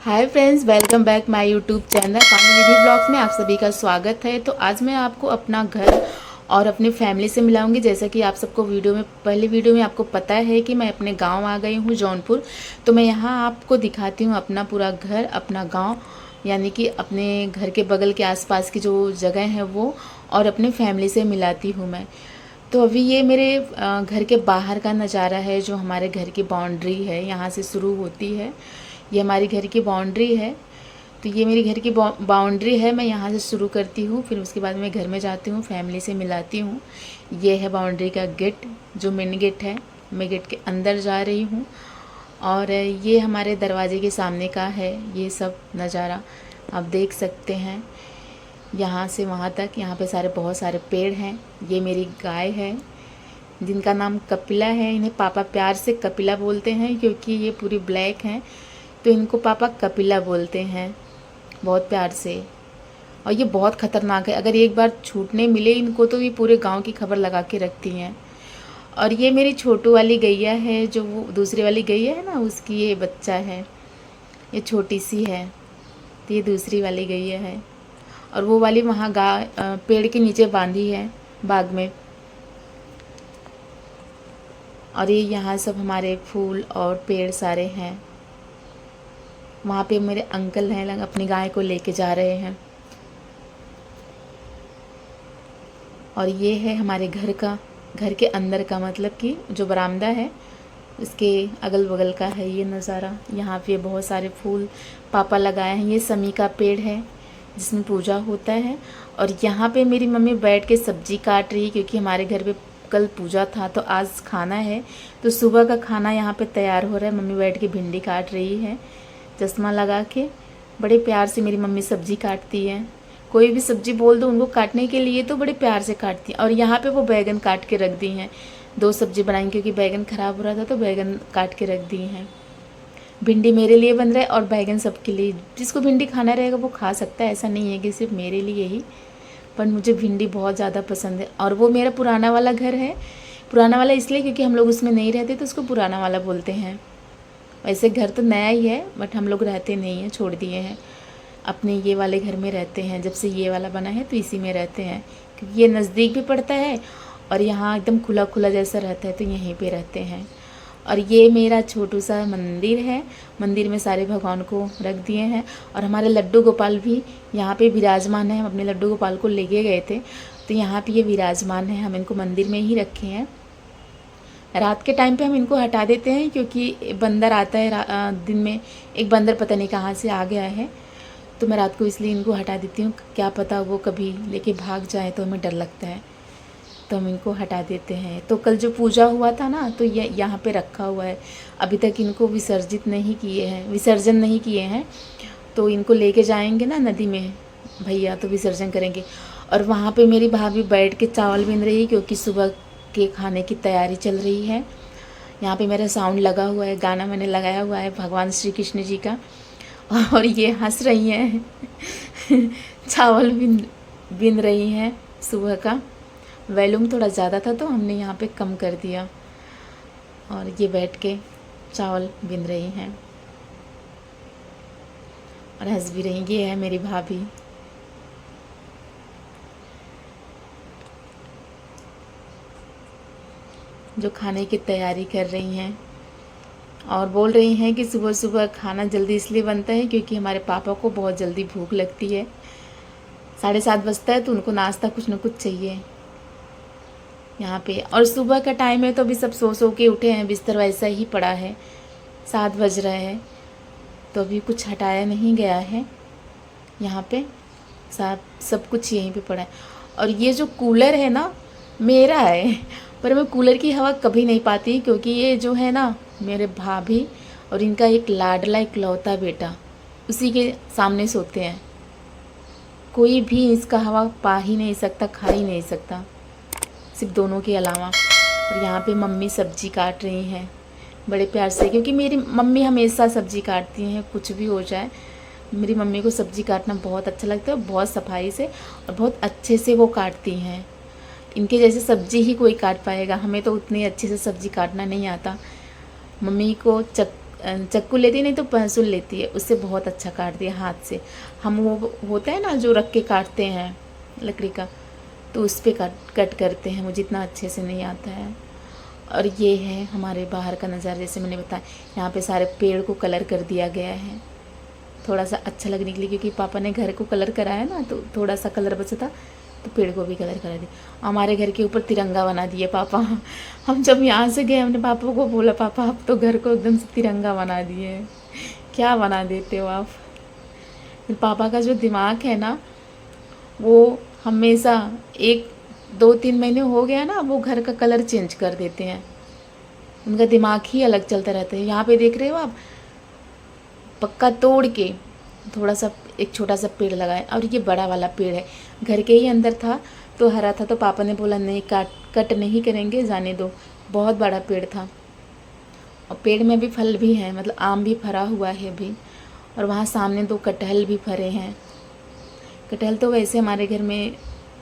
Hi friends, welcome back my YouTube channel पानी निधि blogs में आप सभी का स्वागत है। तो आज मैं आपको अपना घर और अपनी फैमिली से मिलाऊंगी। जैसा कि आप सबको पहले वीडियो में आपको पता है कि मैं अपने गांव आ गई हूं जौनपुर। तो मैं यहां आपको दिखाती हूं अपना पूरा घर, अपना गांव, यानी कि अपने घर के बगल के आसपास की जो जगह है वो, और अपने फैमिली से मिलाती हूँ मैं। तो अभी ये मेरे घर के बाहर का नज़ारा है, जो हमारे घर की बाउंड्री है, यहाँ से शुरू होती है। ये हमारी घर की बाउंड्री है। तो ये मेरी घर की बाउंड्री है, मैं यहाँ से शुरू करती हूँ, फिर उसके बाद मैं घर में जाती हूँ, फैमिली से मिलाती हूँ। ये है बाउंड्री का गेट, जो मेन गेट है। मैं गेट के अंदर जा रही हूँ और ये हमारे दरवाजे के सामने का है ये सब नज़ारा, आप देख सकते हैं। यहाँ से वहाँ तक, यहाँ पे बहुत सारे पेड़ हैं। ये मेरी गाय है जिनका नाम कपिला है। इन्हें पापा प्यार से कपिला बोलते हैं क्योंकि ये पूरी ब्लैक हैं, तो इनको पापा कपिला बोलते हैं बहुत प्यार से। और ये बहुत ख़तरनाक है, अगर एक बार छूटने मिले इनको तो ये पूरे गांव की खबर लगा के रखती हैं। और ये मेरी छोटू वाली गैया है, जो वो दूसरी वाली गैया है ना, उसकी ये बच्चा है, ये छोटी सी है, तो ये दूसरी वाली गैया है। और वो वाली वहाँ पेड़ के नीचे बांधी है बाग में। और ये यहाँ सब हमारे फूल और पेड़ सारे हैं। वहाँ पे मेरे अंकल हैं, अपनी गाय को लेके जा रहे हैं। और ये है हमारे घर के अंदर का, मतलब कि जो बरामदा है उसके अगल बगल का है ये नज़ारा। यहाँ पे बहुत सारे फूल पापा लगाए हैं। ये समी का पेड़ है जिसमें पूजा होता है। और यहाँ पे मेरी मम्मी बैठ के सब्जी काट रही है क्योंकि हमारे घर पे कल पूजा था तो आज खाना है, तो सुबह का खाना यहाँ पे तैयार हो रहा है। मम्मी बैठ के भिंडी काट रही है चश्मा लगा के। बड़े प्यार से मेरी मम्मी सब्जी काटती है। कोई भी सब्जी बोल दो उनको काटने के लिए तो बड़े प्यार से काटती हैं। और यहाँ पे वो बैगन काट के रख दी हैं, 2 सब्जी बनाएंगे क्योंकि बैगन ख़राब हो रहा था तो बैगन काट के रख दी हैं। भिंडी मेरे लिए बन रहा है और बैगन सबके लिए। जिसको भिंडी खाना रहेगा वो खा सकता है, ऐसा नहीं है कि सिर्फ मेरे लिए ही, पर मुझे भिंडी बहुत ज़्यादा पसंद है। और वो मेरा पुराना वाला घर है। पुराना वाला इसलिए क्योंकि हम लोग उसमें नहीं रहते तो उसको पुराना वाला बोलते हैं। वैसे घर तो नया ही है बट हम लोग रहते नहीं हैं, छोड़ दिए हैं। अपने ये वाले घर में रहते हैं, जब से ये वाला बना है तो इसी में रहते हैं क्योंकि ये नज़दीक भी पड़ता है और यहाँ एकदम खुला खुला जैसा रहता है, तो यहीं पे रहते हैं। और ये मेरा छोटू सा मंदिर है। मंदिर में सारे भगवान को रख दिए हैं। और हमारे लड्डू गोपाल भी यहाँ पे विराजमान है। हम अपने लड्डू गोपाल को लेके गए थे तो यहाँ पे ये विराजमान है। हम इनको मंदिर में ही रखे हैं। रात के टाइम पे हम इनको हटा देते हैं क्योंकि बंदर आता है दिन में। एक बंदर पता नहीं कहाँ से आ गया है, तो मैं रात को इसलिए इनको हटा देती हूँ। क्या पता वो कभी लेके भाग जाए, तो हमें डर लगता है, तो हम इनको हटा देते हैं। तो कल जो पूजा हुआ था ना, तो ये यहाँ पे रखा हुआ है। अभी तक इनको विसर्जन नहीं किए हैं। तो इनको लेके जाएंगे ना नदी में भैया, तो विसर्जन करेंगे। और वहाँ पे मेरी भाभी बैठ के चावल बीन रही है क्योंकि सुबह के खाने की तैयारी चल रही है। यहाँ पे मेरा साउंड लगा हुआ है, गाना मैंने लगाया हुआ है भगवान श्री कृष्ण जी का। और ये हंस रही हैं चावल बिन रही हैं सुबह का। वॉल्यूम थोड़ा ज़्यादा था तो हमने यहाँ पे कम कर दिया। और ये बैठ के चावल बिन रही हैं और हंस भी रही। ये है मेरी भाभी। जो खाने की तैयारी कर रही हैं और बोल रही हैं कि सुबह सुबह खाना जल्दी इसलिए बनता है क्योंकि हमारे पापा को बहुत जल्दी भूख लगती है। 7:30 बजता है तो उनको नाश्ता कुछ ना कुछ चाहिए यहाँ पे। और सुबह का टाइम है तो अभी सब सो के उठे हैं, बिस्तर वैसा ही पड़ा है। 7 बज रहे हैं तो अभी कुछ हटाया नहीं गया है। यहाँ पे सब कुछ यहीं पे पड़ा है। और ये जो कूलर है ना मेरा है, पर मैं कूलर की हवा कभी नहीं पाती क्योंकि ये जो है ना मेरे भाभी और इनका एक लाडला इकलौता बेटा, उसी के सामने सोते हैं। कोई भी इसका हवा पा ही नहीं सकता, खा ही नहीं सकता, सिर्फ दोनों के अलावा। और यहाँ पे मम्मी सब्जी काट रही हैं बड़े प्यार से, क्योंकि मेरी मम्मी हमेशा सब्जी काटती हैं, कुछ भी हो जाए। मेरी मम्मी को सब्जी काटना बहुत अच्छा लगता है, बहुत सफाई से और बहुत अच्छे से वो काटती हैं। इनके जैसे सब्जी ही कोई काट पाएगा, हमें तो उतनी अच्छे से सब्जी काटना नहीं आता। मम्मी को चाकू लेती नहीं तो पेंसिल लेती है, उससे बहुत अच्छा काटती है हाथ से। हम वो होता है ना जो रख के काटते हैं लकड़ी का, तो उस पर कट करते हैं, मुझे इतना अच्छे से नहीं आता है। और ये है हमारे बाहर का नज़ारा, जैसे मैंने बताया यहाँ पे सारे पेड़ को कलर कर दिया गया है थोड़ा सा अच्छा लगने के लिए, क्योंकि पापा ने घर को कलर कराया ना, तो थोड़ा सा कलर बचा था, तो पेड़ को भी कलर करा दिया। हमारे घर के ऊपर तिरंगा बना दिए पापा। हम जब यहाँ से गए हमने पापा को बोला, पापा आप तो घर को एकदम से तिरंगा बना दिए, क्या बना देते हो आप। पापा का जो दिमाग है ना, वो हमेशा 1-2-3 महीने हो गया ना, वो घर का कलर चेंज कर देते हैं। उनका दिमाग ही अलग चलता रहता है। यहाँ पे देख रहे हो आप, पक्का तोड़ के थोड़ा सा एक छोटा सा पेड़ लगाए, और ये बड़ा वाला पेड़ है, घर के ही अंदर था तो हरा था, तो पापा ने बोला नहीं कट नहीं करेंगे, जाने दो। बहुत बड़ा पेड़ था और पेड़ में भी फल भी हैं, मतलब आम भी फरा हुआ है अभी, और वहाँ सामने 2 कटहल भी फरे हैं। कटहल तो वैसे हमारे घर में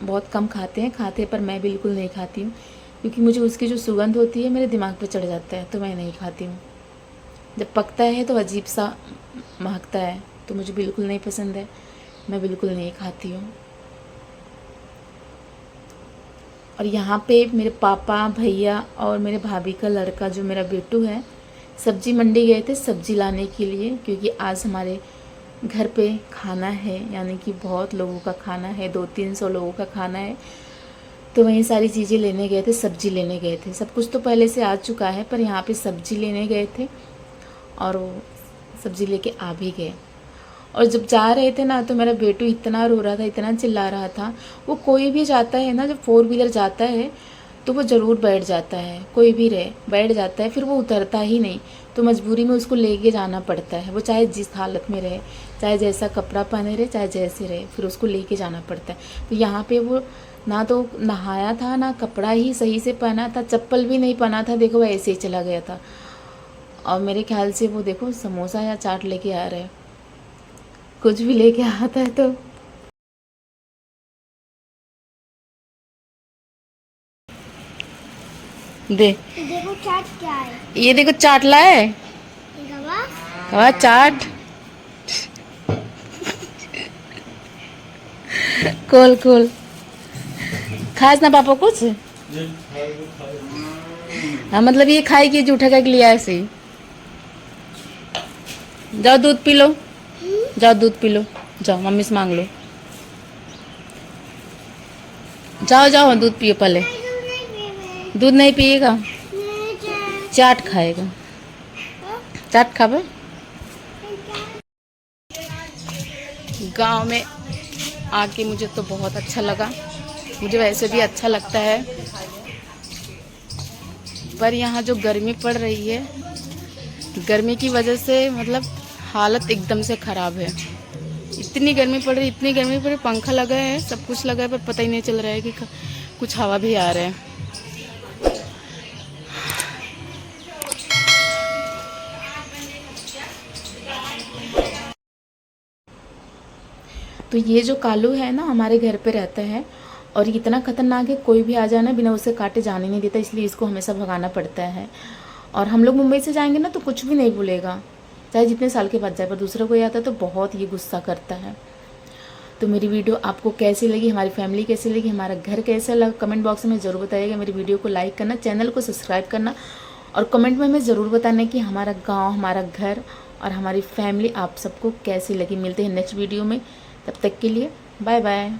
बहुत कम खाते पर मैं बिल्कुल नहीं खाती हूँ, क्योंकि मुझे उसकी जो सुगंध होती है मेरे दिमाग पे चढ़ जाता है, तो मैं नहीं खाती हूँ। जब पकता है तो अजीब सा महकता है, तो मुझे बिल्कुल नहीं पसंद है, मैं बिल्कुल नहीं खाती हूँ। और यहाँ पे मेरे पापा, भैया और मेरे भाभी का लड़का जो मेरा बेटू है, सब्जी मंडी गए थे सब्जी लाने के लिए, क्योंकि आज हमारे घर पे खाना है, यानी कि बहुत लोगों का खाना है, 200-300 लोगों का खाना है, तो वहीं सारी चीज़ें लेने गए थे, सब्जी लेने गए थे। सब कुछ तो पहले से आ चुका है, पर यहाँ पे सब्जी लेने गए थे और वो सब्जी लेके आ भी गए। और जब जा रहे थे ना, तो मेरा बेटू इतना रो रहा था, इतना चिल्ला रहा था। वो कोई भी जाता है ना, जब 4 व्हीलर जाता है तो वो ज़रूर बैठ जाता है, कोई भी रहे बैठ जाता है, फिर वो उतरता ही नहीं, तो मजबूरी में उसको लेके जाना पड़ता है। वो चाहे जिस हालत में रहे, चाहे जैसा कपड़ा पहने रहे, चाहे जैसे रहे, फिर उसको लेके जाना पड़ता है। तो यहाँ पे वो ना तो नहाया था, ना कपड़ा ही सही से पहना था, चप्पल भी नहीं पहना था, देखो वो ऐसे ही चला गया था। और मेरे ख्याल से वो देखो समोसा या चाट लेके आ रहे हैं, कुछ भी लेके आता है। तो देखो चाट क्या है, ये देखो चाट लाए, कहा चाट। खोल खोल, खास ना पापा कुछ। हाँ मतलब ये खाएगी, जूठा का लिया ऐसे ही। जाओ दूध पी लो, जाओ दूध पी लो, जाओ मम्मी से मांग लो, जाओ जाओ दूध पियो पहले। दूध नहीं पिएगा, चाट खाएगा, चाट खावे। गांव में आके मुझे तो बहुत अच्छा लगा, मुझे वैसे भी अच्छा लगता है, पर यहाँ जो गर्मी पड़ रही है, गर्मी की वजह से मतलब हालत एकदम से ख़राब है। इतनी गर्मी पड़ रही, इतनी गर्मी पड़ रही, पंखा लगा है, सब कुछ लगा है, पर पता ही नहीं चल रहा है कि कुछ हवा भी आ रहा है। तो ये जो कालू है ना, हमारे घर पे रहता है, और इतना खतरनाक है, कोई भी आ जाना बिना उसे काटे जाने नहीं देता, इसलिए इसको हमेशा भगाना पड़ता है। और हम लोग मुंबई से जाएंगे ना, तो कुछ भी नहीं बोलेगा, चाहे जितने साल के बाद जाए, पर दूसरा कोई आता है तो बहुत ये गुस्सा करता है। तो मेरी वीडियो आपको कैसी लगी, हमारी फैमिली कैसी लगी, हमारा घर कैसा लगा, कमेंट बॉक्स में ज़रूर बताइएगा। मेरी वीडियो को लाइक करना, चैनल को सब्सक्राइब करना, और कमेंट में हमें ज़रूर बताना कि हमारा गाँव, हमारा घर और हमारी फैमिली आप सबको कैसी लगी। मिलते हैं नेक्स्ट वीडियो में, तब तक के लिए बाय बाय।